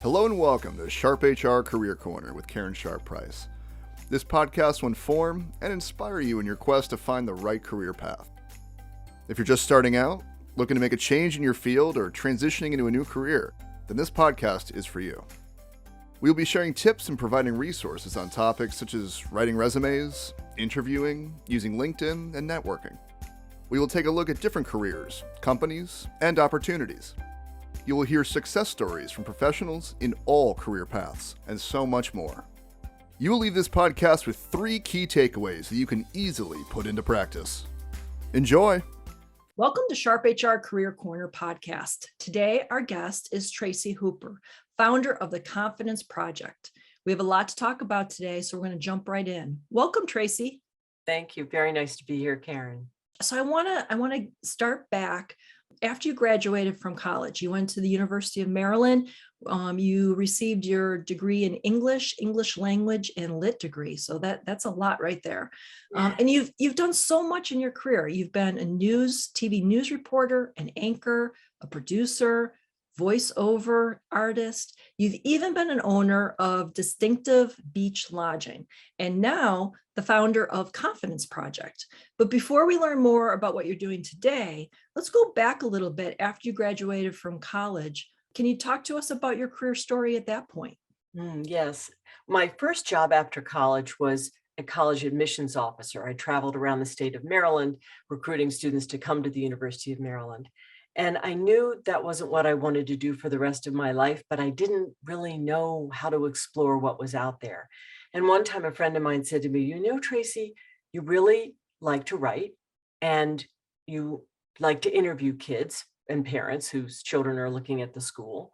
Hello and welcome to SharpHR Career Corner with Karen Sharp Price. This podcast will inform and inspire you in your quest to find the right career path. If you're just starting out, looking to make a change in your field, or transitioning into a new career, then this podcast is for you. We will be sharing tips and providing resources on topics such as writing resumes, interviewing, using LinkedIn, and networking. We will take a look at different careers, companies, and opportunities. You will hear success stories from professionals in all career paths, and so much more. You will leave this podcast with 3 key takeaways that you can easily put into practice. Enjoy! Welcome to SharpHR Career Corner podcast. Today, our guest is Tracy Hooper, founder of the Confidence Project. We have a lot to talk about today, so we're going to jump right in. Welcome, Tracy. Thank you. Very nice to be here, Karen. So I want to start back. After you graduated from college, you went to the University of Maryland. You received your degree in English language, and lit degree. So that's a lot right there. And you've done so much in your career. You've been a TV news reporter, an anchor, a producer, voiceover artist. You've even been an owner of Distinctive Beach Lodging, and now the founder of Confidence Project. But before we learn more about what you're doing today, let's go back a little bit after you graduated from college. Can you talk to us about your career story at that point? Yes. My first job after college was a college admissions officer. I traveled around the state of Maryland, recruiting students to come to the University of Maryland. And I knew that wasn't what I wanted to do for the rest of my life, but I didn't really know how to explore what was out there. And one time a friend of mine said to me, "You know, Tracy, you really like to write and you like to interview kids and parents whose children are looking at the school.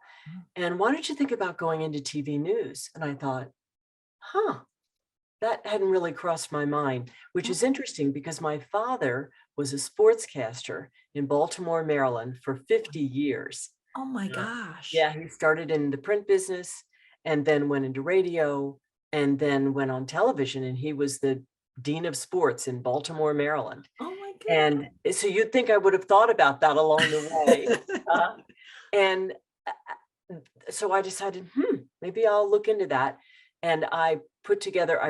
And why don't you think about going into TV news?" And I thought, that hadn't really crossed my mind, which is interesting because my father was a sportscaster in Baltimore, Maryland for 50 years. Oh my gosh. Yeah, he started in the print business and then went into radio and then went on television. And he was the dean of sports in Baltimore, Maryland. Oh my God. And so you'd think I would have thought about that along the way. And so I decided, maybe I'll look into that. And I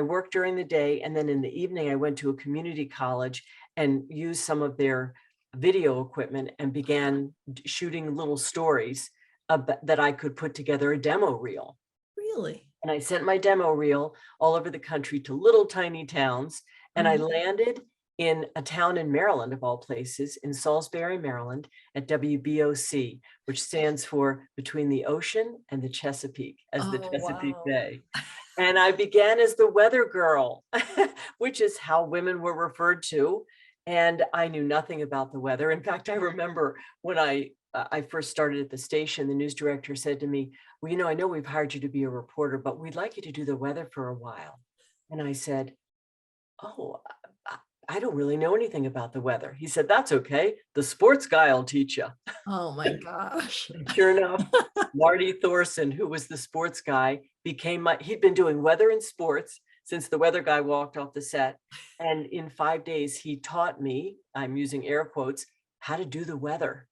worked during the day, and then in the evening, I went to a community college and used some of their video equipment and began shooting little stories that I could put together a demo reel. Really? And I sent my demo reel all over the country to little tiny towns. And I landed in a town in Maryland, of all places, in Salisbury, Maryland, at WBOC, which stands for Between the Ocean and the Chesapeake, as the Chesapeake Bay. And I began as the weather girl, which is how women were referred to. And I knew nothing about the weather. In fact, I remember when I first started at the station, the news director said to me, "Well, I know we've hired you to be a reporter, but we'd like you to do the weather for a while." And I said, "Oh, I don't really know anything about the weather." He said, "That's okay. The sports guy will teach you." Oh my gosh. Sure enough, Marty Thorson, who was the sports guy, he'd been doing weather and sports since the weather guy walked off the set. And in 5 days, he taught me, I'm using air quotes, how to do the weather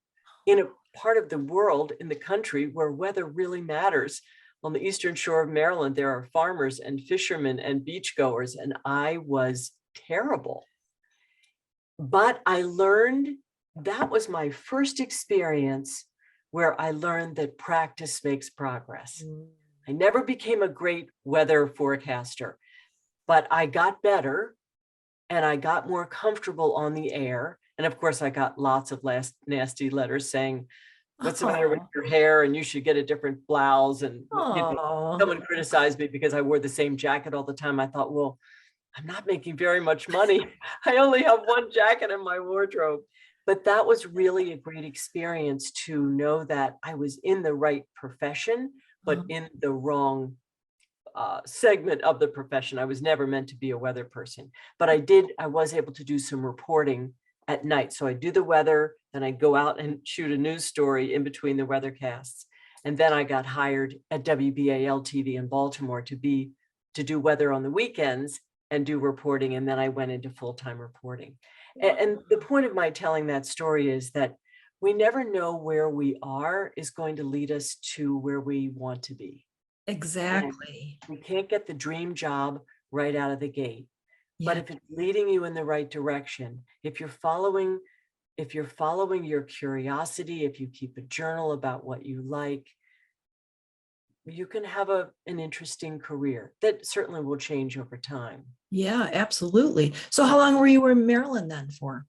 in a part of the world, in the country, where weather really matters. On the eastern shore of Maryland, there are farmers and fishermen and beachgoers, and I was terrible. But I learned, that was my first experience where I learned that practice makes progress. I never became a great weather forecaster, but I got better and I got more comfortable on the air. And of course, I got lots of nasty letters saying, "What's the matter with your hair? And you should get a different blouse." And someone criticized me because I wore the same jacket all the time. I thought, well, I'm not making very much money. I only have one jacket in my wardrobe. But that was really a great experience to know that I was in the right profession, but in the wrong segment of the profession. I was never meant to be a weather person, but I was able to do some reporting at night. So I do the weather, then I go out and shoot a news story in between the weathercasts. And then I got hired at WBAL TV in Baltimore to do weather on the weekends and do reporting. And then I went into full-time reporting. And the point of my telling that story is that we never know where we are is going to lead us to where we want to be. Exactly. And we can't get the dream job right out of the gate. But Yeah. if it's leading you in the right direction, if you're following your curiosity, if you keep a journal about what you like, you can have an interesting career that certainly will change over time. Yeah, absolutely. So how long were you in Maryland then for?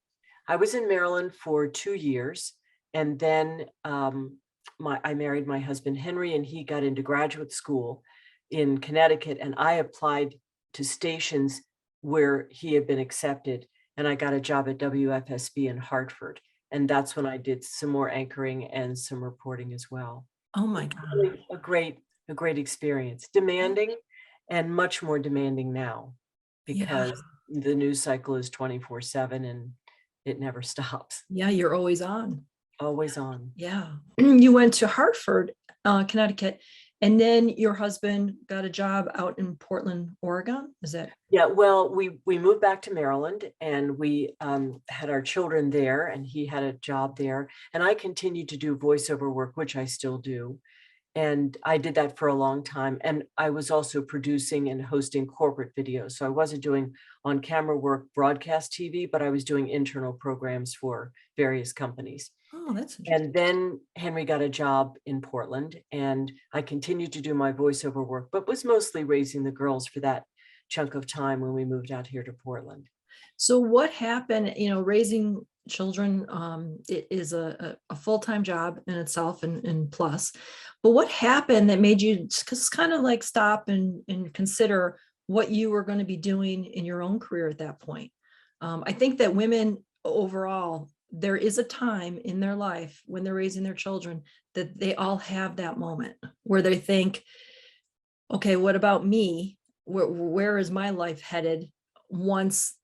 I was in Maryland for 2 years, and then I married my husband Henry, and he got into graduate school in Connecticut, and I applied to stations where he had been accepted, and I got a job at WFSB in Hartford, and that's when I did some more anchoring and some reporting as well. Oh my God. Really a great experience, demanding and much more demanding now Yeah. because the news cycle is 24/7 and it never stops. Yeah, you're always on. Always on. Yeah. You went to Hartford, Connecticut, and then your husband got a job out in Portland, Oregon. Is that? Yeah, well, we moved back to Maryland and we had our children there and he had a job there. And I continued to do voiceover work, which I still do. And I did that for a long time. And I was also producing and hosting corporate videos. So I wasn't doing on camera work, broadcast TV, but I was doing internal programs for various companies. Oh, that's interesting. And then Henry got a job in Portland and I continued to do my voiceover work, but was mostly raising the girls for that chunk of time when we moved out here to Portland. So what happened, raising children, it is a full-time job in itself and plus, but what happened that made you just kind of like stop and consider what you were going to be doing in your own career at that point? I think that women overall, there is a time in their life when they're raising their children that they all have that moment where they think, okay, what about me? Where is my life headed once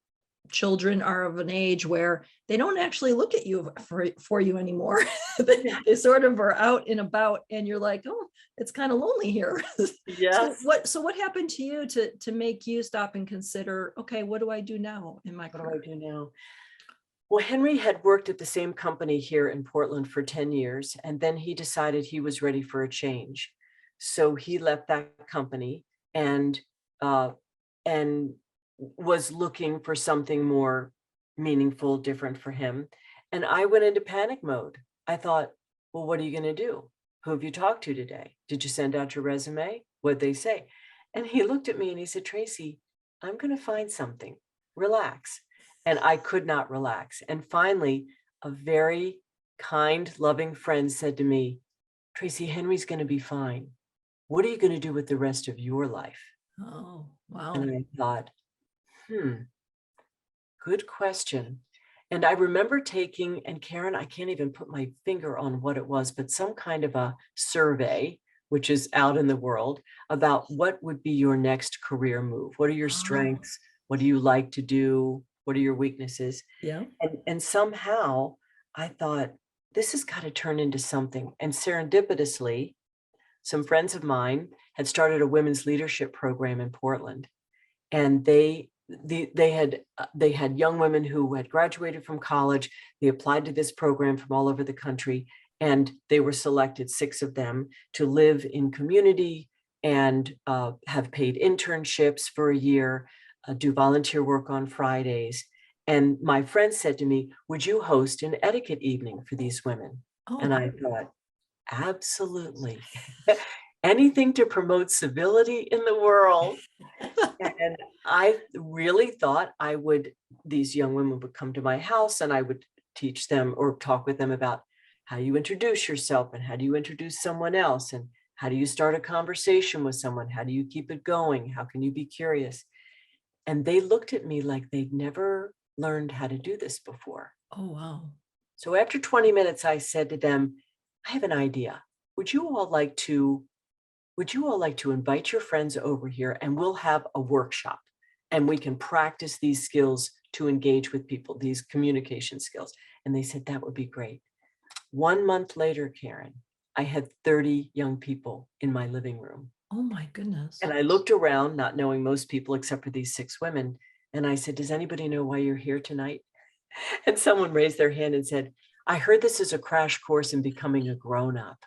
children are of an age where they don't actually look at you for you anymore? They sort of are out and about and you're like, oh, it's kind of lonely here. Yes. So what happened to you to make you stop and consider, okay, what do I do now in my career? What do I do now? Well, Henry had worked at the same company here in Portland for 10 years, and then he decided he was ready for a change. So he left that company and was looking for something more meaningful, different for him. And I went into panic mode. I thought, well, what are you going to do? Who have you talked to today? Did you send out your resume? What'd they say? And he looked at me and he said, Tracy, I'm going to find something. Relax. And I could not relax. And finally, a very kind, loving friend said to me, Tracy, Henry's going to be fine. What are you going to do with the rest of your life? Oh, wow. And I thought, good question. And I remember taking, and Karen, I can't even put my finger on what it was, but some kind of a survey, which is out in the world, about what would be your next career move. What are your strengths? What do you like to do? What are your weaknesses? Yeah. And somehow I thought, this has got to turn into something. And serendipitously, some friends of mine had started a women's leadership program in Portland. And they had young women who had graduated from college. They applied to this program from all over the country. And they were selected, 6 of them, to live in community and have paid internships for a year, do volunteer work on Fridays. And my friend said to me, would you host an etiquette evening for these women? Oh. And I thought, absolutely. Anything to promote civility in the world. And I really thought these young women would come to my house and I would teach them or talk with them about how you introduce yourself and how do you introduce someone else and how do you start a conversation with someone? How do you keep it going? How can you be curious? And they looked at me like they'd never learned how to do this before. Oh, wow. So after 20 minutes, I said to them, I have an idea. Would you all like to invite your friends over here and we'll have a workshop and we can practice these skills to engage with people, these communication skills? And they said, that would be great. 1 month later, Karen, I had 30 young people in my living room. Oh my goodness. And I looked around, not knowing most people except for these 6 women. And I said, does anybody know why you're here tonight? And someone raised their hand and said, I heard this is a crash course in becoming a grown-up.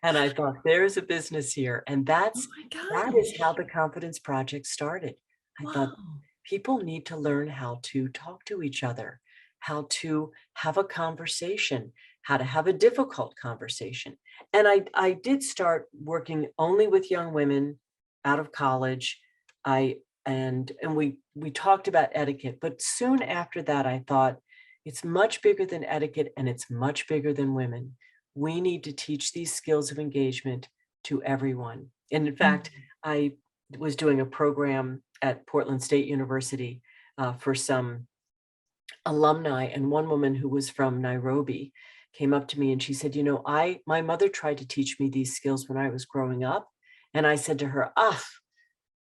And I thought, there's a business here. And Oh that my is how gosh. the Confidence Project started. I thought Wow. people need to learn how to talk to each other, how to have a conversation, how to have a difficult conversation. And I did start working only with young women out of college. And we talked about etiquette, but soon after that, I thought it's much bigger than etiquette and it's much bigger than women. We need to teach these skills of engagement to everyone. And in fact, I was doing a program at Portland State University for some alumni, and one woman who was from Nairobi came up to me and she said, my mother tried to teach me these skills when I was growing up. And I said to her,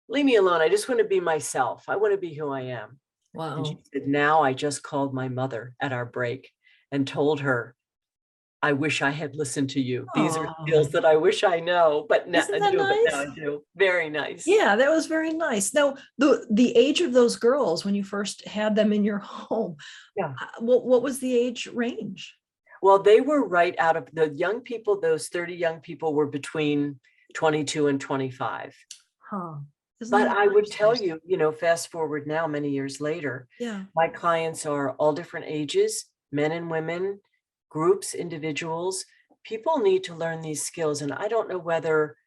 leave me alone. I just want to be myself. I want to be who I am. And she Wow. said, now I just called my mother at our break and told her, I wish I had listened to you. These are skills Oh, that I wish I know, but now isn't I that do, but now nice? I do. Very nice. Yeah, that was very nice. Now, the age of those girls when you first had them in your home, Yeah. what was the age range? Well, they were right out of the young people, those 30 young people were between 22 and 25. Huh. Isn't But that I would tell nice? you, fast forward now, many years later, Yeah. my clients are all different ages, men and women, groups, individuals. People need to learn these skills. And I don't know whether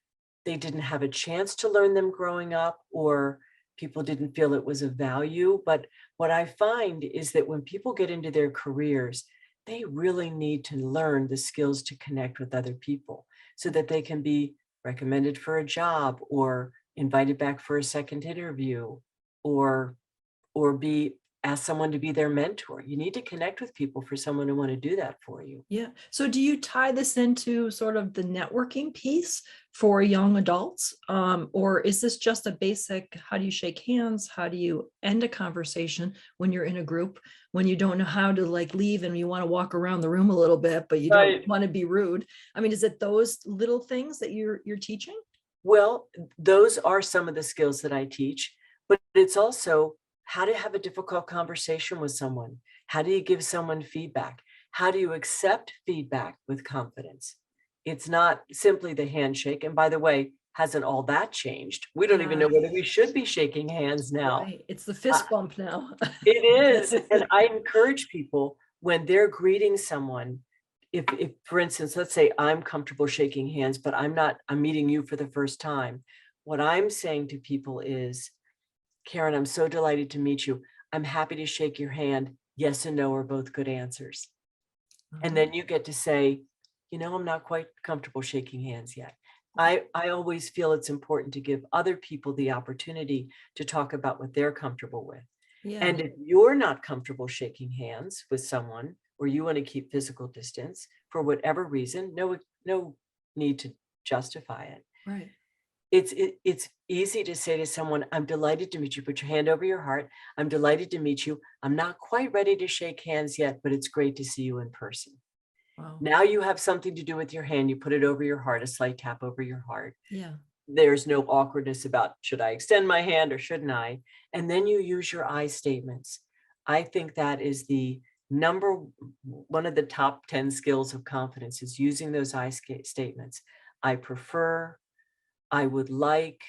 they didn't have a chance to learn them growing up or people didn't feel it was of value. But what I find is that when people get into their careers, they really need to learn the skills to connect with other people so that they can be recommended for a job or invited back for a second interview or be ask someone to be their mentor. You need to connect with people for someone to want to do that for you. Yeah. So do you tie this into sort of the networking piece for young adults? Or is this just a basic, how do you shake hands? How do you end a conversation when you're in a group, when you don't know how to leave and you want to walk around the room a little bit, but you don't Right. want to be rude? I mean, is it those little things that you're teaching? Well, those are some of the skills that I teach, but it's also how to have a difficult conversation with someone. How do you give someone feedback? How do you accept feedback with confidence? It's not simply the handshake. And by the way, hasn't all that changed? We don't even know Yeah, whether we should be shaking hands now. right. It's the Uh, fist bump now. It is. And I encourage people when they're greeting someone, if for instance, let's say I'm comfortable shaking hands, but I'm meeting you for the first time. What I'm saying to people is, Karen, I'm so delighted to meet you. I'm happy to shake your hand. Yes and no are both good answers. And then you get to say, I'm not quite comfortable shaking hands yet. I always feel it's important to give other people the opportunity to talk about what they're comfortable with. Yeah. And if you're not comfortable shaking hands with someone, or you want to keep physical distance for whatever reason, no need to justify it. Right. It's easy to say to someone, I'm delighted to meet you. Put your hand over your heart. I'm delighted to meet you. I'm not quite ready to shake hands yet, but it's great to see you in person. Wow. Now you have something to do with your hand. You put it over your heart, a slight tap over your heart. Yeah. There's no awkwardness about, should I extend my hand or shouldn't I? And then you use your I statements. I think that is one of the top 10 skills of confidence is using those I statements. I prefer, I would like,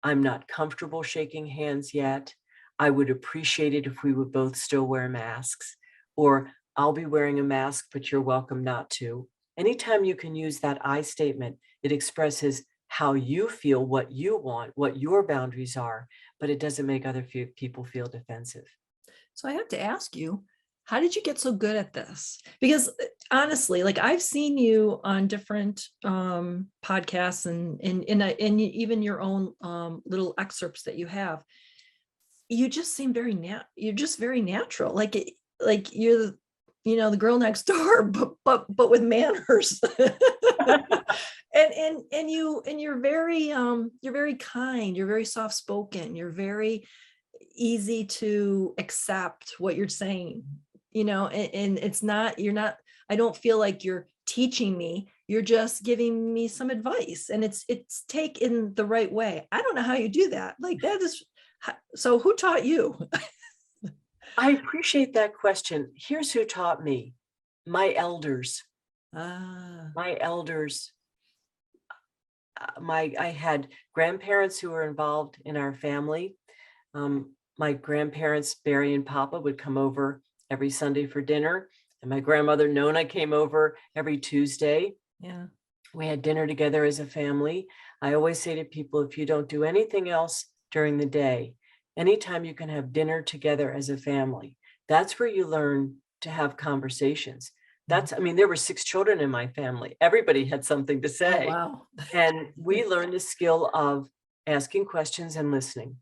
I'm not comfortable shaking hands yet. I would appreciate it if we would both still wear masks, or I'll be wearing a mask, but you're welcome not to. Anytime you can use that I statement, it expresses how you feel, what you want, what your boundaries are, but it doesn't make other people feel defensive. So I have to ask you, how did you get so good at this? Because honestly, I've seen you on different podcasts and even your own little excerpts that you have. You just seem you're just very natural. You're the girl next door, but with manners. and you're very kind, you're very soft spoken, you're very easy to accept what you're saying, and I don't feel like you're teaching me, you're just giving me some advice, and it's taken the right way. I don't know how you do that. So who taught you? I appreciate that question. Here's who taught me. My elders. My elders. I had grandparents who were involved in our family. My grandparents, Barry and Papa, would come over every Sunday for dinner. And my grandmother, Nona, came over every Tuesday. Yeah. We had dinner together as a family. I always say to people, if you don't do anything else during the day, anytime you can have dinner together as a family, that's where you learn to have conversations. I mean, there were 6 children in my family. Everybody had something to say. Oh, wow. And we learned the skill of asking questions and listening.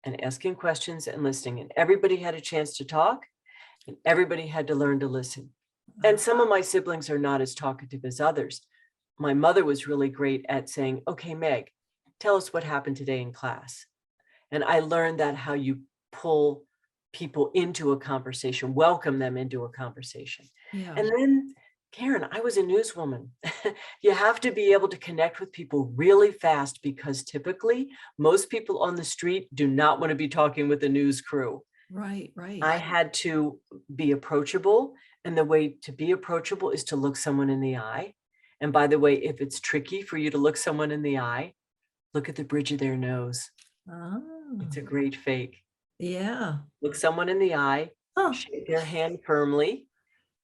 And asking questions and listening. And everybody had a chance to talk. And everybody had to learn to listen. And some of my siblings are not as talkative as others. My mother was really great at saying, okay, Meg, tell us what happened today in class. And I learned that how you pull people into a conversation, welcome them into a conversation. Yeah. And then, Karen, I was a newswoman. You have to be able to connect with people really fast because typically most people on the street do not want to be talking with the news crew. Right. I had to be approachable. And the way to be approachable is to look someone in the eye. And by the way, if it's tricky for you to look someone in the eye, look at the bridge of their nose. Oh. It's a great fake. Yeah. Look someone in the eye, shake their hand firmly,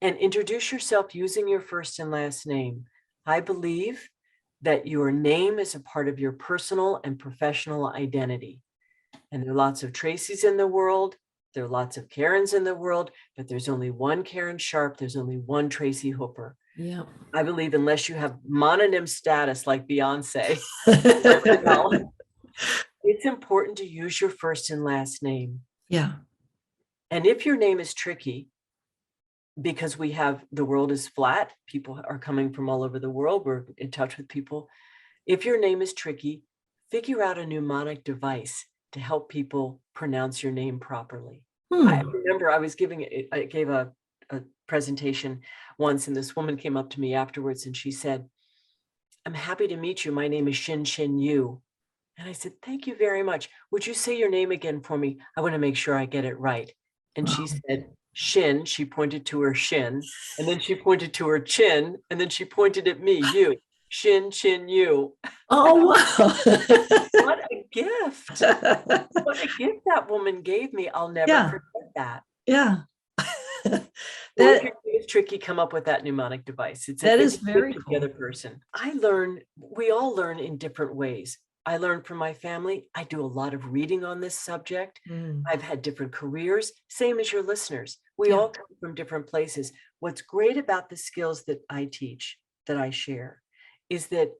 and introduce yourself using your first and last name. I believe that your name is a part of your personal and professional identity. And there are lots of Tracys in the world. There are lots of Karens in the world, but there's only one Karen Sharp. There's only one Tracy Hooper. Yeah. I believe unless you have mononym status like Beyonce, it's important to use your first and last name. Yeah. And if your name is tricky, because the world is flat, people are coming from all over the world, we're in touch with people. If your name is tricky, figure out a mnemonic device to help people pronounce your name properly. I remember I gave a presentation once, and this woman came up to me afterwards and she said, I'm happy to meet you. My name is Shin Shin Yu. And I said, thank you very much. Would you say your name again for me? I want to make sure I get it right. And she said, Shin, she pointed to her shin, and then she pointed to her chin, and then she pointed at me, you, Shin Shin Yu. Oh, wow. What a gift. What a gift that woman gave me. I'll never forget that. Yeah. If your name is tricky, come up with that mnemonic device. That is very cool. The other person. We all learn in different ways. I learned from my family. I do a lot of reading on this subject. I've had different careers, same as your listeners. We all come from different places. What's great about the skills that I teach, that I share, is that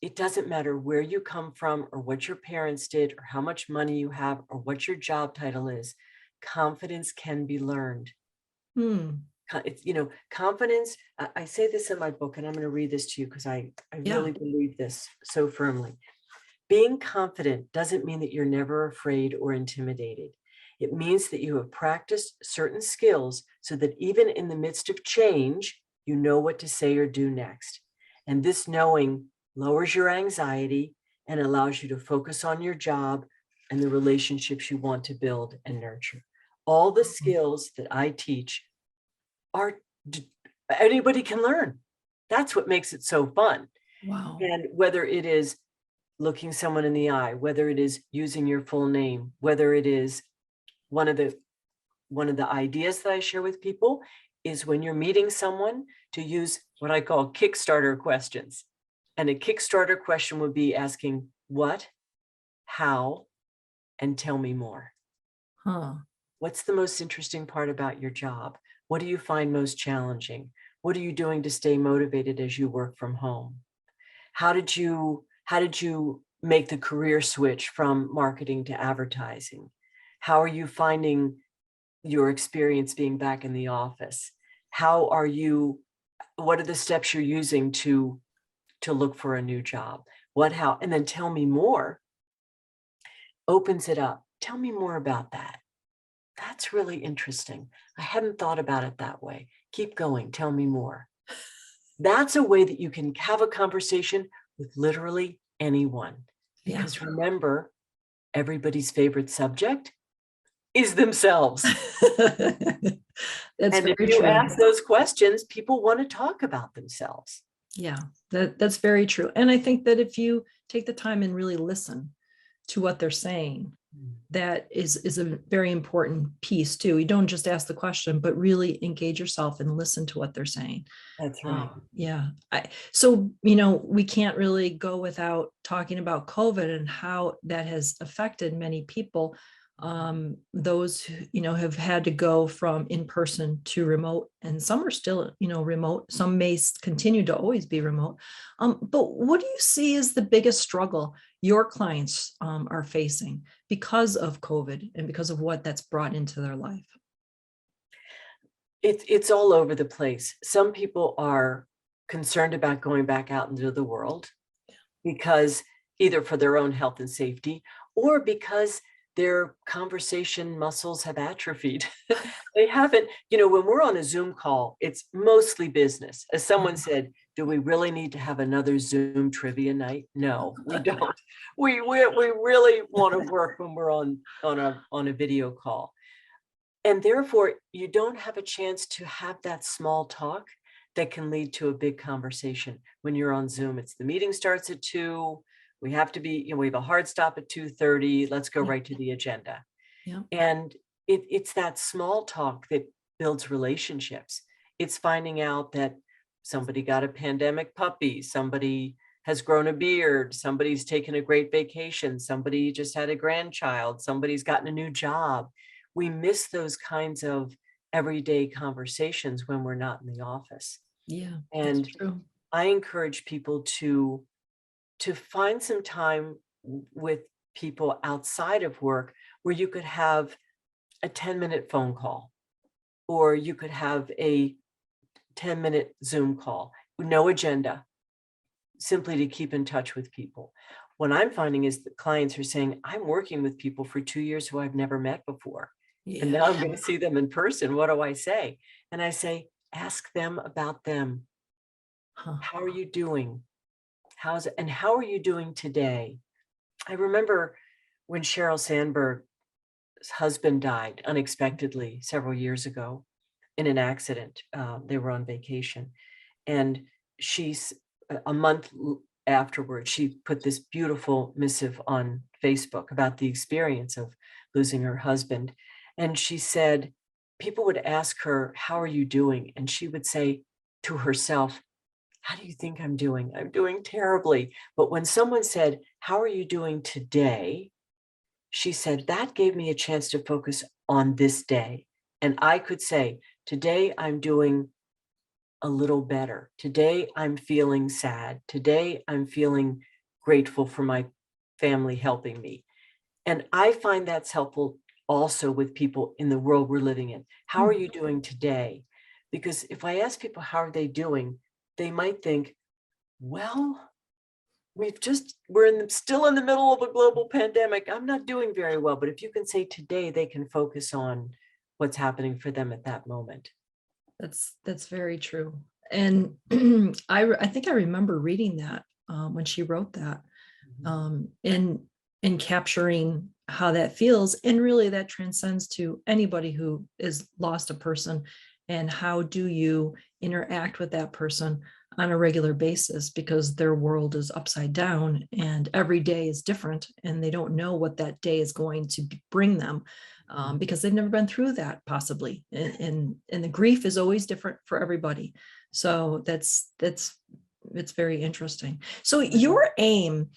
it doesn't matter where you come from or what your parents did or how much money you have or what your job title is. Confidence can be learned. It's, confidence. I say this in my book, and I'm going to read this to you because I really believe this so firmly. Being confident doesn't mean that you're never afraid or intimidated. It means that you have practiced certain skills so that even in the midst of change, you know what to say or do next. And this knowing lowers your anxiety and allows you to focus on your job and the relationships you want to build and nurture. All the skills that I teach anybody can learn. That's what makes it so fun. Wow. And whether it is looking someone in the eye, whether it is using your full name, whether it is one of the ideas that I share with people is when you're meeting someone to use what I call Kickstarter questions. And a Kickstarter question would be asking what, how, and tell me more. What's the most interesting part about your job? What do you find most challenging? What are you doing to stay motivated as you work from home? How did you make the career switch from marketing to advertising? How are you finding your experience being back in the office? What are the steps you're using to look for a new job? And then tell me more. Opens it up. Tell me more about that. That's really interesting. I hadn't thought about it that way. Keep going. Tell me more. That's a way that you can have a conversation with literally anyone. Because remember, everybody's favorite subject is themselves. That's And if very you true. ask those questions, people want to talk about themselves. Yeah, that's very true. And I think that if you take the time and really listen to what they're saying, that is a very important piece too. You don't just ask the question, but really engage yourself and listen to what they're saying. That's right. Yeah. So, we can't really go without talking about COVID and how that has affected many people. Those who, have had to go from in-person to remote, and some are still, remote. Some may continue to always be remote. But what do you see as the biggest struggle your clients are facing because of COVID and because of what that's brought into their life? It's all over the place. Some people are concerned about going back out into the world because either for their own health and safety or because their conversation muscles have atrophied. They haven't, when we're on a Zoom call, it's mostly business. As someone said, do we really need to have another Zoom trivia night? No, we don't. We really want to work when we're on a video call. And therefore, you don't have a chance to have that small talk that can lead to a big conversation. When you're on Zoom, it's the meeting starts at 2:00. We have to be, we have a hard stop at 2:30. Let's go right to the agenda. Yeah. And it's that small talk that builds relationships. It's finding out that somebody got a pandemic puppy, somebody has grown a beard, somebody's taken a great vacation, somebody just had a grandchild, somebody's gotten a new job. We miss those kinds of everyday conversations when we're not in the office. Yeah, and that's true. I encourage people to find some time with people outside of work where you could have a 10-minute phone call, or you could have a 10-minute Zoom call, no agenda, simply to keep in touch with people. What I'm finding is that clients are saying, I'm working with people for 2 years who I've never met before. Yeah. And now I'm going to see them in person. What do I say? And I say, ask them about them. How are you doing? How are you doing today? I remember when Sheryl Sandberg's husband died unexpectedly several years ago in an accident. They were on vacation, and she's a month afterwards, she put this beautiful missive on Facebook about the experience of losing her husband. And she said, people would ask her, how are you doing? And she would say to herself, how do you think I'm doing? I'm doing terribly. But when someone said, how are you doing today? She said, that gave me a chance to focus on this day. And I could say, today I'm doing a little better. Today I'm feeling sad. Today I'm feeling grateful for my family helping me. And I find that's helpful also with people in the world we're living in. How are you doing today? Because if I ask people, how are they doing? They might think, well, we're still in the middle of a global pandemic. I'm not doing very well. But if you can say today, they can focus on what's happening for them at that moment. That's very true. And I think I remember reading that when she wrote that, and capturing how that feels. And really that transcends to anybody who has lost a person. And how do you interact with that person on a regular basis, because their world is upside down and every day is different, and they don't know what that day is going to bring them, because they've never been through that possibly. And the grief is always different for everybody. So it's very interesting. So your aim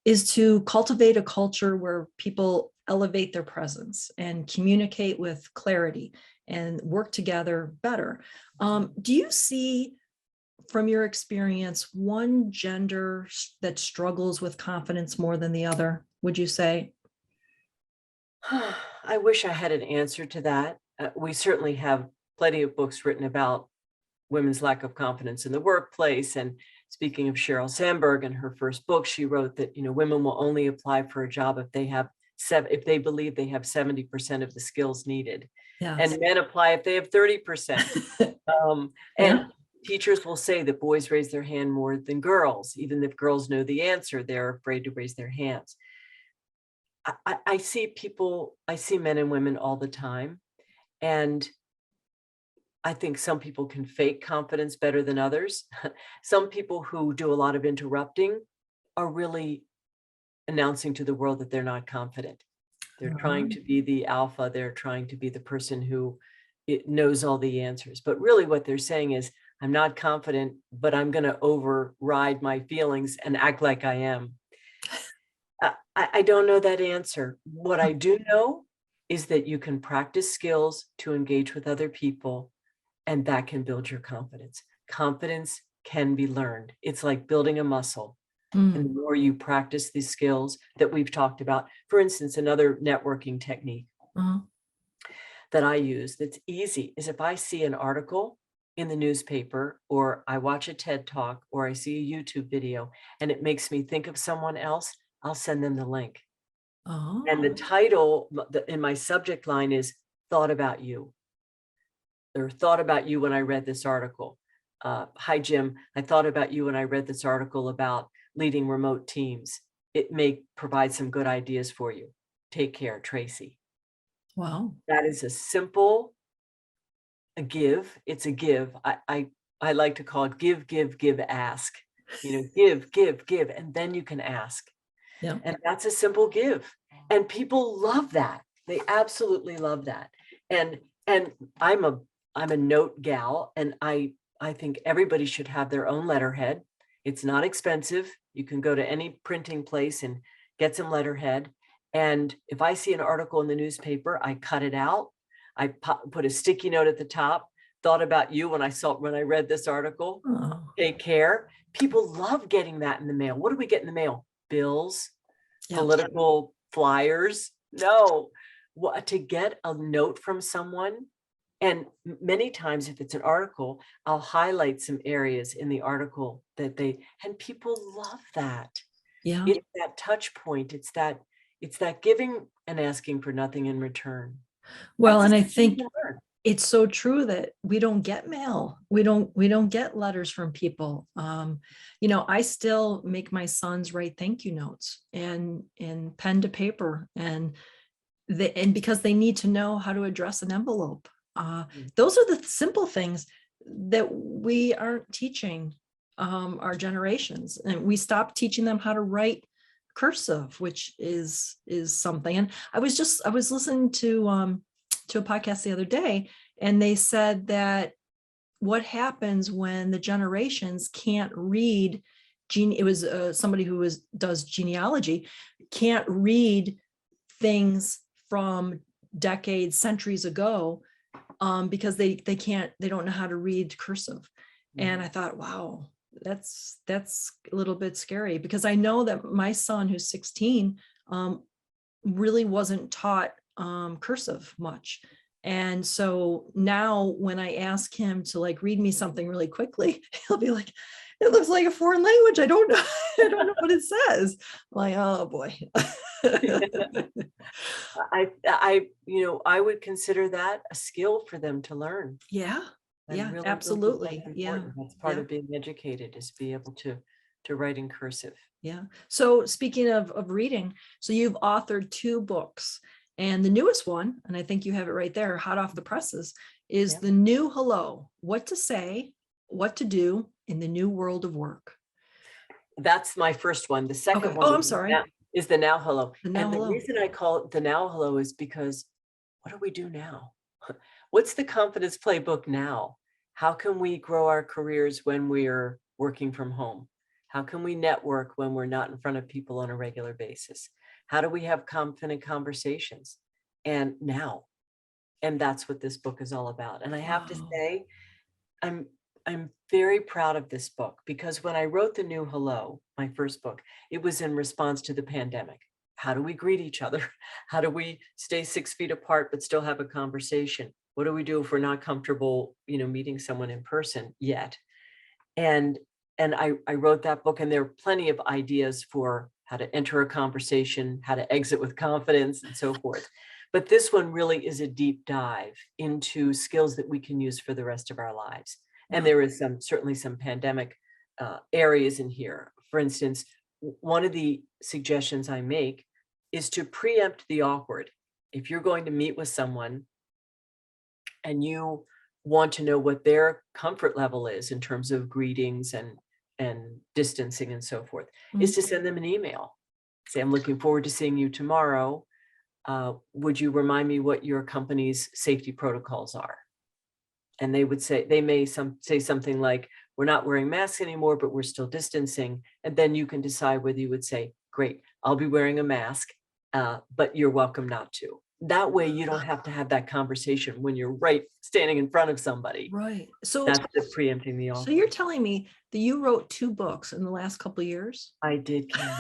is to cultivate a culture where people elevate their presence and communicate with clarity and work together better. Do you see, from your experience, one gender that struggles with confidence more than the other, would you say? I wish I had an answer to that. We certainly have plenty of books written about women's lack of confidence in the workplace. And speaking of Sheryl Sandberg, in her first book, she wrote that, women will only apply for a job if they believe they have 70% of the skills needed. Yes. And men apply if they have 30%. And teachers will say that boys raise their hand more than girls. Even if girls know the answer, they're afraid to raise their hands. I see people, I see men and women all the time. And I think some people can fake confidence better than others. Some people who do a lot of interrupting are really announcing to the world that they're not confident. They're trying to be the alpha. They're trying to be the person who knows all the answers. But really what they're saying is, I'm not confident, but I'm going to override my feelings and act like I am. I don't know that answer. What I do know is that you can practice skills to engage with other people, and that can build your confidence. Confidence can be learned. It's like building a muscle. And the more you practice these skills that we've talked about, for instance, another networking technique that I use that's easy is if I see an article in the newspaper, or I watch a TED Talk, or I see a YouTube video, and it makes me think of someone else, I'll send them the link. And the title in my subject line is "Thought About You," or "Thought about you when I read this article." Hi, Jim. I thought about you when I read this article about leading remote teams. It may provide some good ideas for you. Take care, Tracy. Wow. That is a simple give. It's a give. I like to call it give, give, give, ask. Give, give, give, and then you can ask. Yeah. And that's a simple give. And people love that. They absolutely love that. And I'm a note gal, and I think everybody should have their own letterhead. It's not expensive. You can go to any printing place and get some letterhead. And if I see an article in the newspaper, I cut it out. I put a sticky note at the top. Thought about you when I read this article. Take care. People love getting that in the mail. What do we get in the mail? Bills, political flyers. No, to get a note from someone. And many times, if it's an article, I'll highlight some areas in the article and people love that. Yeah. It's that touch point. It's that giving and asking for nothing in return. Well, and I think it's so true that we don't get mail. We don't get letters from people. I still make my sons write thank you notes and pen to paper, and because they need to know how to address an envelope. Those are the simple things that we aren't teaching our generations, and we stopped teaching them how to write cursive, which is something. And I was listening to a podcast the other day, and they said that what happens when the generations can't read it was somebody who does genealogy, can't read things from decades, centuries ago, because they don't know how to read cursive. And I thought, wow, that's a little bit scary, because I know that my son, who's 16, really wasn't taught cursive much. And so now when I ask him to read me something really quickly, he'll be like, it looks like a foreign language. I don't know. I don't know what it says. I'm like, oh boy. I would consider that a skill for them to learn. Yeah. Yeah, really absolutely. Yeah. That's part of being educated, is be able to write in cursive. Yeah. So speaking of reading, so you've authored 2 books, and the newest one, and I think you have it right there, hot off the presses, is The New Hello: What to Say, What to Do in the New World of Work. That's my first one. The second one I'm sorry. is The Now Hello. The reason I call it The Now Hello is because what do we do now? What's the confidence playbook now? How can we grow our careers when we're working from home? How can we network when we're not in front of people on a regular basis? How do we have confident conversations? And now, and that's what this book is all about. And I have to say, I'm very proud of this book, because when I wrote The New Hello, my first book, it was in response to the pandemic. How do we greet each other? How do we stay 6 feet apart but still have a conversation? What do we do if we're not comfortable, meeting someone in person yet? And I wrote that book, and there are plenty of ideas for how to enter a conversation, how to exit with confidence, and so forth. But this one really is a deep dive into skills that we can use for the rest of our lives. And there is certainly some pandemic areas in here. For instance, one of the suggestions I make is to preempt the awkward. If you're going to meet with someone and you want to know what their comfort level is in terms of greetings and distancing and so forth, is to send them an email. Say, I'm looking forward to seeing you tomorrow. Would you remind me what your company's safety protocols are? And they would say, they may say something like, we're not wearing masks anymore, but we're still distancing. And then you can decide whether you would say, great, I'll be wearing a mask, but you're welcome not to. That way you don't have to have that conversation when you're right standing in front of somebody. Right. So that's the preempting the awkward. So you're telling me that you wrote 2 books in the last couple of years? I did, Karen.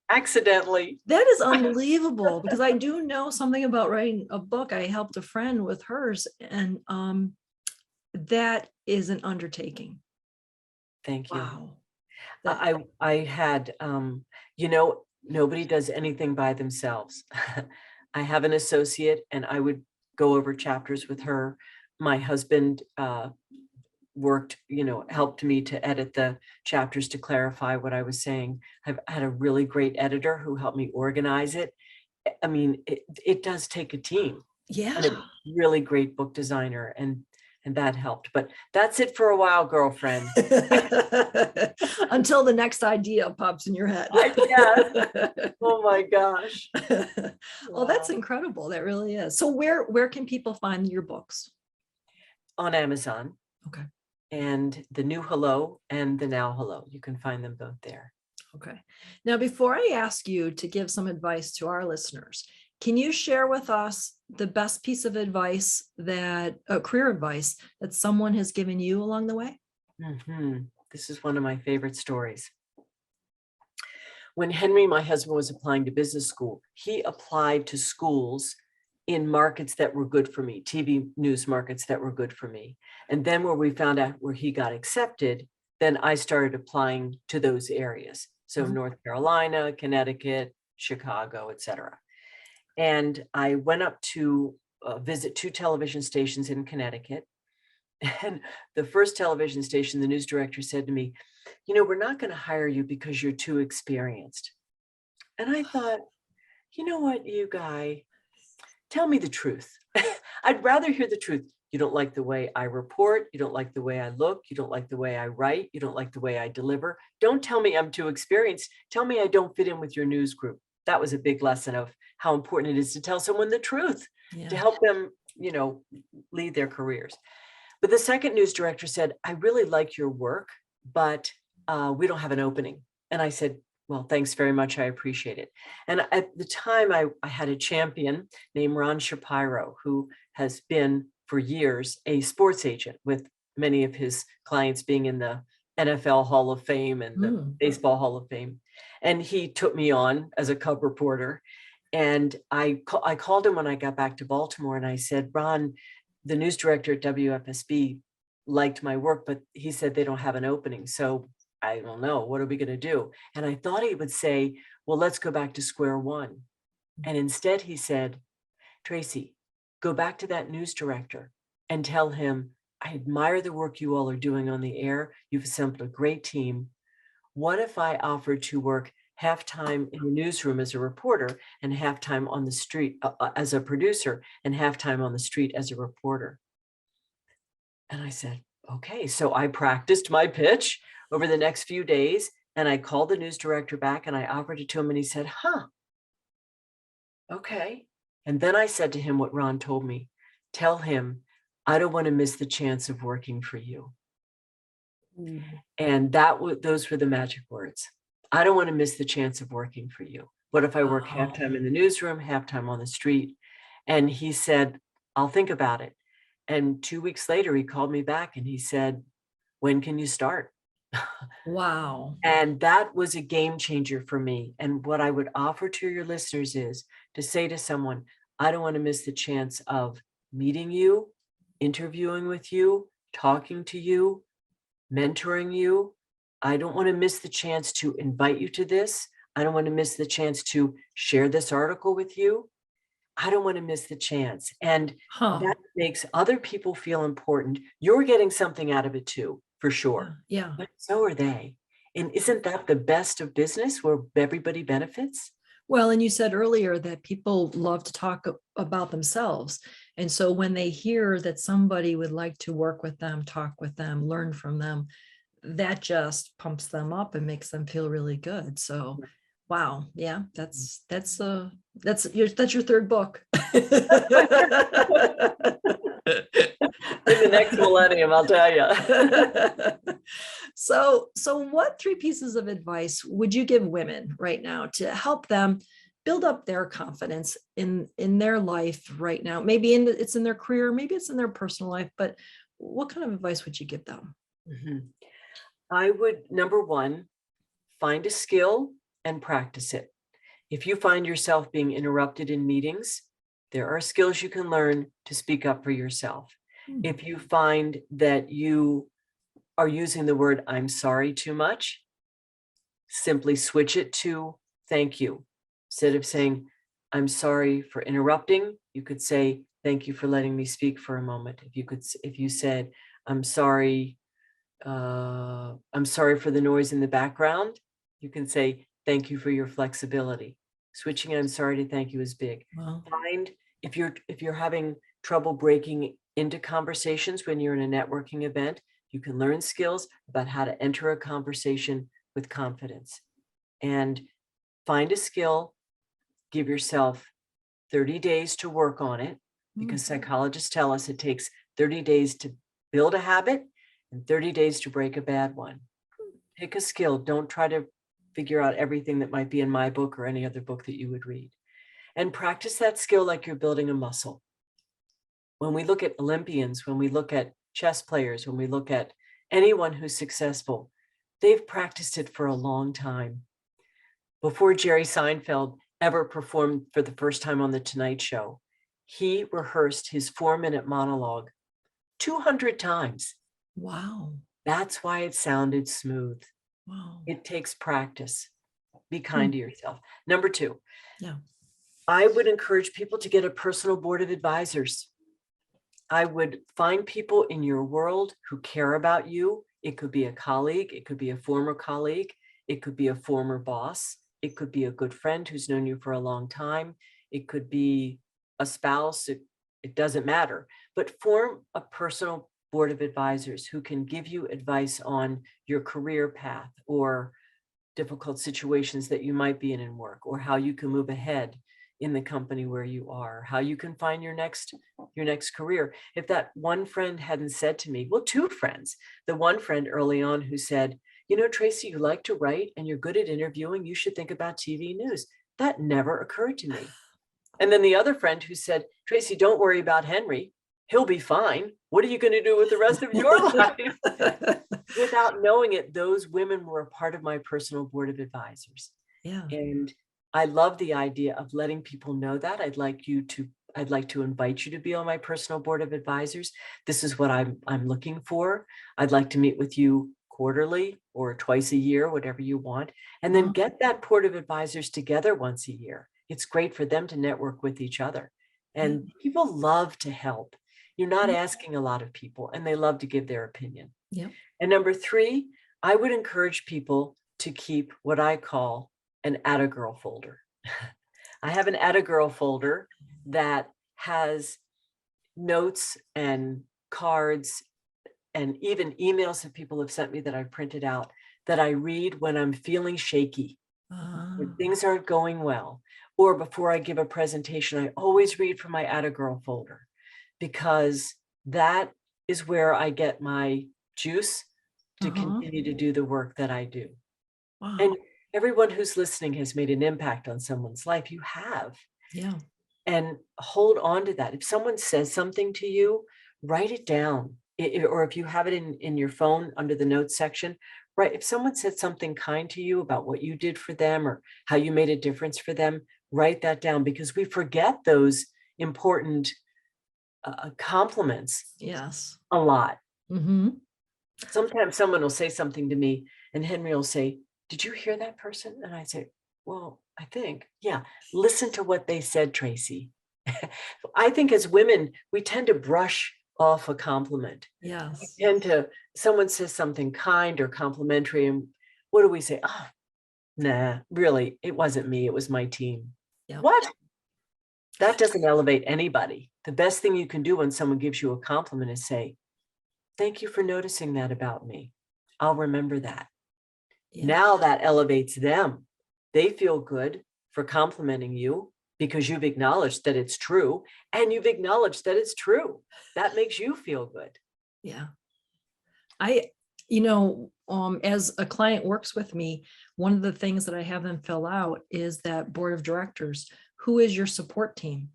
Accidentally. That is unbelievable, because I do know something about writing a book. I helped a friend with hers, and that is an undertaking. Thank you. Wow. I had, nobody does anything by themselves. I have an associate, and I would go over chapters with her. My husband worked, helped me to edit the chapters to clarify what I was saying. I've had a really great editor who helped me organize it. I mean, it does take a team. Yeah. And a really great book designer, and that helped. But that's it for a while, girlfriend. Until the next idea pops in your head. Yes. Oh my gosh. Well, that's incredible. That really is. So where can people find your books? On Amazon. Okay. And the New Hello and the Now Hello. You can find them both there. Okay. Now, before I ask you to give some advice to our listeners, can you share with us the best piece of advice career advice that someone has given you along the way? Mm-hmm. This is one of my favorite stories. When Henry, my husband, was applying to business school, he applied to schools in markets that were good for me, TV news markets that were good for me. And then where we found out where he got accepted, then I started applying to those areas. So North Carolina, Connecticut, Chicago, etc. And I went up to visit 2 television stations in Connecticut. And the first television station, the news director said to me, we're not going to hire you because you're too experienced. And I thought, you know what, you guy, tell me the truth. I'd rather hear the truth. You don't like the way I report. You don't like the way I look. You don't like the way I write. You don't like the way I deliver. Don't tell me I'm too experienced. Tell me I don't fit in with your news group. That was a big lesson of how important it is to tell someone the truth, to help them, lead their careers. But the second news director said, I really like your work, but we don't have an opening. And I said, well, thanks very much. I appreciate it. And at the time, I had a champion named Ron Shapiro, who has been for years a sports agent, with many of his clients being in the NFL Hall of Fame and the Baseball Hall of Fame. And he took me on as a cub reporter. And I called him when I got back to Baltimore, and I said, Ron, the news director at WFSB liked my work, but he said they don't have an opening. So I don't know, what are we going to do? And I thought he would say, well, let's go back to square one. And instead he said, Tracy, go back to that news director and tell him, I admire the work you all are doing on the air. You've assembled a great team. What if I offered to work half-time in the newsroom as a reporter and half-time on the street as a producer and half-time on the street as a reporter? And I said, okay. So I practiced my pitch over the next few days, and I called the news director back and I offered it to him, and he said, okay. And then I said to him what Ron told me, tell him, I don't want to miss the chance of working for you. And those were the magic words. I don't want to miss the chance of working for you. What if I work half-time in the newsroom, half-time on the street? And he said, I'll think about it. And 2 weeks later, he called me back and he said, when can you start? Wow. And that was a game changer for me. And what I would offer to your listeners is to say to someone, I don't want to miss the chance of meeting you, interviewing with you, talking to you, mentoring you. I don't want to miss the chance to invite you to this. I don't want to miss the chance to share this article with you. I don't want to miss the chance. And that makes other people feel important. You're getting something out of it too, for sure. Yeah. But so are they. And isn't that the best of business, where everybody benefits? Well, and you said earlier that people love to talk about themselves. And so when they hear that somebody would like to work with them, talk with them, learn from them, that just pumps them up and makes them feel really good. So, wow, yeah, that's your third book. In the next millennium, I'll tell you. So what three pieces of advice would you give women right now to help them build up their confidence in their life right now? Maybe it's in their career, maybe it's in their personal life, but what kind of advice would you give them? Mhm. I would, number one, find a skill and practice it. If you find yourself being interrupted in meetings, there are skills you can learn to speak up for yourself. If you find that you are using the word "I'm sorry" too much, simply switch it to "thank you." Instead of saying "I'm sorry for interrupting," you could say "thank you for letting me speak for a moment." If you said I'm sorry for the noise in the background," you can say "thank you for your flexibility." Switching "I'm sorry" to "thank you" is big. Wow. Find, if you're having trouble breaking into conversations when you're in a networking event, you can learn skills about how to enter a conversation with confidence. And find a skill, give yourself 30 days to work on it, because psychologists tell us it takes 30 days to build a habit and 30 days to break a bad one. Pick a skill. Don't try to figure out everything that might be in my book or any other book that you would read. And practice that skill like you're building a muscle. When we look at Olympians, when we look at chess players, when we look at anyone who's successful, they've practiced it for a long time. Before Jerry Seinfeld ever performed for the first time on The Tonight Show, he rehearsed his 4-minute monologue 200 times. Wow. That's why it sounded smooth. Wow. It takes practice. Be kind to yourself. Number two, Yeah. I would encourage people to get a personal board of advisors. I would find people in your world who care about you. It could be a colleague, it could be a former colleague, it could be a former boss, it could be a good friend who's known you for a long time, it could be a spouse, it doesn't matter. But form a personal board of advisors who can give you advice on your career path or difficult situations that you might be in work, or how you can move ahead in the company where you are, how you can find your next career. If that one friend hadn't said to me, well, two friends, the one friend early on who said, Tracy, you like to write and you're good at interviewing, you should think about TV news. That never occurred to me. And then the other friend who said, Tracy, don't worry about Henry. He'll be fine. What are you going to do with the rest of your life? Without knowing it, those women were a part of my personal board of advisors. Yeah. And I love the idea of letting people know that. I'd like to invite you to be on my personal board of advisors. This is what I'm looking for. I'd like to meet with you quarterly or twice a year, whatever you want, and then get that board of advisors together once a year. It's great for them to network with each other. And people love to help. You're not asking a lot of people, and they love to give their opinion. Yep. And number three, I would encourage people to keep what I call an Atta Girl folder. I have an Atta Girl folder that has notes and cards and even emails that people have sent me that I've printed out that I read when I'm feeling shaky, when things aren't going well, or before I give a presentation. I always read from my Atta Girl folder, because that is where I get my juice to continue to do the work that I do. Wow. And everyone who's listening has made an impact on someone's life. You have. Yeah. And hold on to that. If someone says something to you, write it down. Or if you have it in your phone under the notes section, right? If someone said something kind to you about what you did for them or how you made a difference for them, write that down, because we forget those important compliments. Yes. A lot. Mm-hmm. Sometimes someone will say something to me and Henry will say, did you hear that person? And I say, well, I think, yeah, listen to what they said, Tracy. I think as women, we tend to brush off a compliment. Yes. We tend to, someone says something kind or complimentary, and what do we say? Oh, Nah, really, it wasn't me. It was my team. Yeah. What? That doesn't elevate anybody. The best thing you can do when someone gives you a compliment is say, thank you for noticing that about me. I'll remember that. Yeah. Now that elevates them. They feel good for complimenting you because you've acknowledged that it's true, and you've acknowledged that it's true. That makes you feel good. Yeah. As a client works with me, one of the things that I have them fill out is that board of directors. Who is your support team?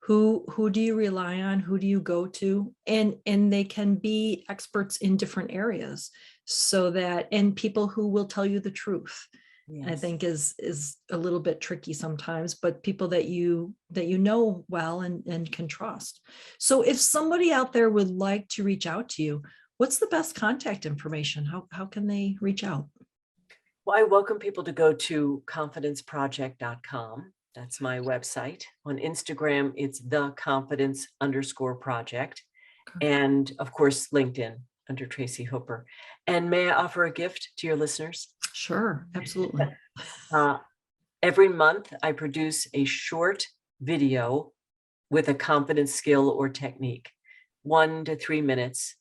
Who do you rely on? Who do you go to? And they can be experts in different areas, so that, and people who will tell you the truth. I Yes. think is a little bit tricky sometimes, but people that you know well and can trust. So if somebody out there would like to reach out to you, what's the best contact information? How can they reach out? Well, I welcome people to go to confidenceproject.com. That's my website. On Instagram, it's @theconfidence_project. Okay. And of course, LinkedIn under Tracy Hooper. And may I offer a gift to your listeners? Sure, absolutely. Every month, I produce a short video with a confidence skill or technique, 1 to 3 minutes.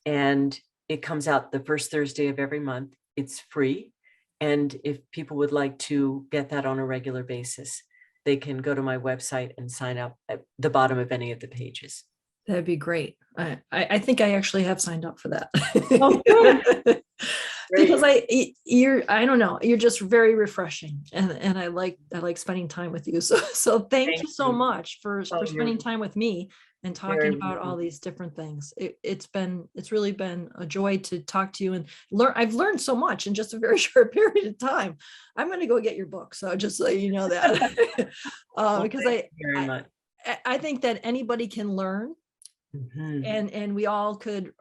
And it comes out the first Thursday of every month. It's free. And if people would like to get that on a regular basis, they can go to my website and sign up at the bottom of any of the pages. That'd be great. I think I actually have signed up for that. Oh, good. Because I don't know, you're just very refreshing, and I like spending time with you. So thank you so much for spending time with me and talking about all these different things. It's really been a joy to talk to you and learn. I've learned so much in just a very short period of time. I'm going to go get your book, so just so you know that. Because I think that anybody can learn. Mm-hmm. And we all could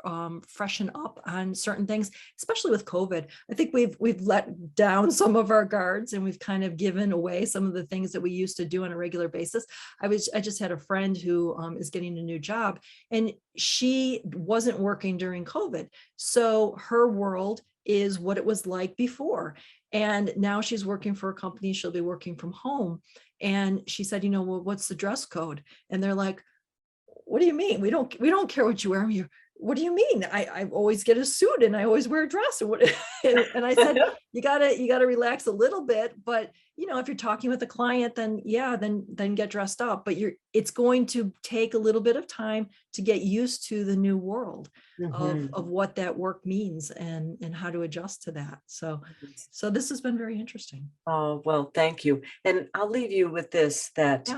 freshen up on certain things, especially with COVID. I think we've let down some of our guards, and we've kind of given away some of the things that we used to do on a regular basis. I just had a friend who is getting a new job, and she wasn't working during COVID. So her world is what it was like before. And now she's working for a company. She'll be working from home. And she said, well, what's the dress code? And they're like, what do you mean? We don't care what you wear. What do you mean? I always get a suit and I always wear a dress. And I said, you gotta relax a little bit. But if you're talking with a client, then get dressed up. But it's going to take a little bit of time to get used to the new world of what that work means and how to adjust to that. So this has been very interesting. Oh, well, thank you. And I'll leave you with this, that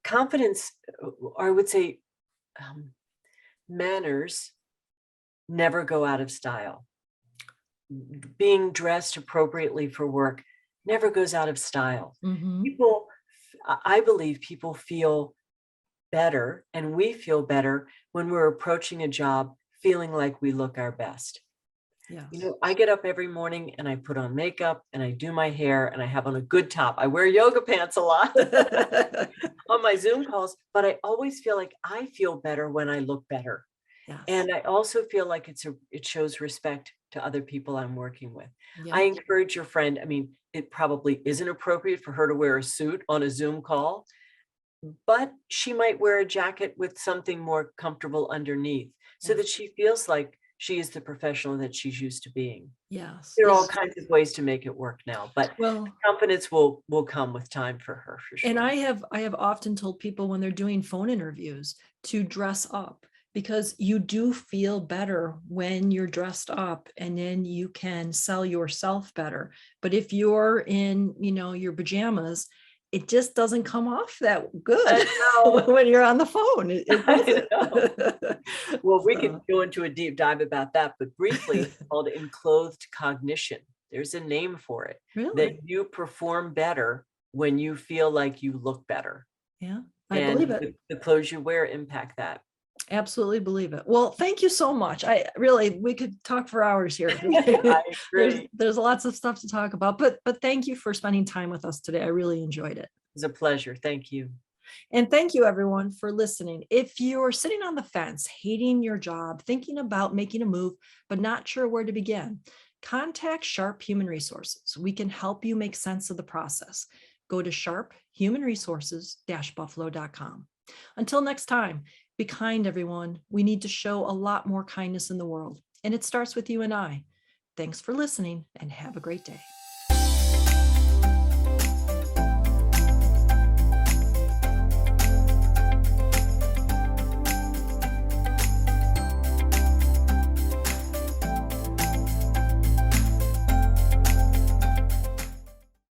confidence, I would say, manners never go out of style. Being dressed appropriately for work never goes out of style. Mm-hmm. I believe people feel better, and we feel better when we're approaching a job feeling like we look our best. Yes. I get up every morning and I put on makeup and I do my hair and I have on a good top. I wear yoga pants a lot on my Zoom calls, but I always feel like I feel better when I look better. Yes. And I also feel like it shows respect to other people I'm working with. Yeah. I encourage your friend. It probably isn't appropriate for her to wear a suit on a Zoom call, but she might wear a jacket with something more comfortable underneath so that she feels like she is the professional that she's used to being. Yes. There are all kinds of ways to make it work now, but confidence will come with time for her, for sure. And I have often told people when they're doing phone interviews to dress up, because you do feel better when you're dressed up, and then you can sell yourself better. But if you're in, your pajamas, it just doesn't come off that good when you're on the phone. Well, we can go into a deep dive about that, but briefly, it's called enclothed cognition. There's a name for it. Really? That you perform better when you feel like you look better. Yeah, I believe it. The clothes you wear impact that. Absolutely believe it. Well, thank you so much. We could talk for hours here. I agree. There's lots of stuff to talk about, but thank you for spending time with us today. I really enjoyed it. It was a pleasure. Thank you. And thank you everyone for listening. If you're sitting on the fence, hating your job, thinking about making a move, but not sure where to begin, contact Sharp Human Resources. We can help you make sense of the process. Go to sharphumanresources-buffalo.com. Until next time, be kind, everyone. We need to show a lot more kindness in the world, and it starts with you and I. Thanks for listening, and have a great day.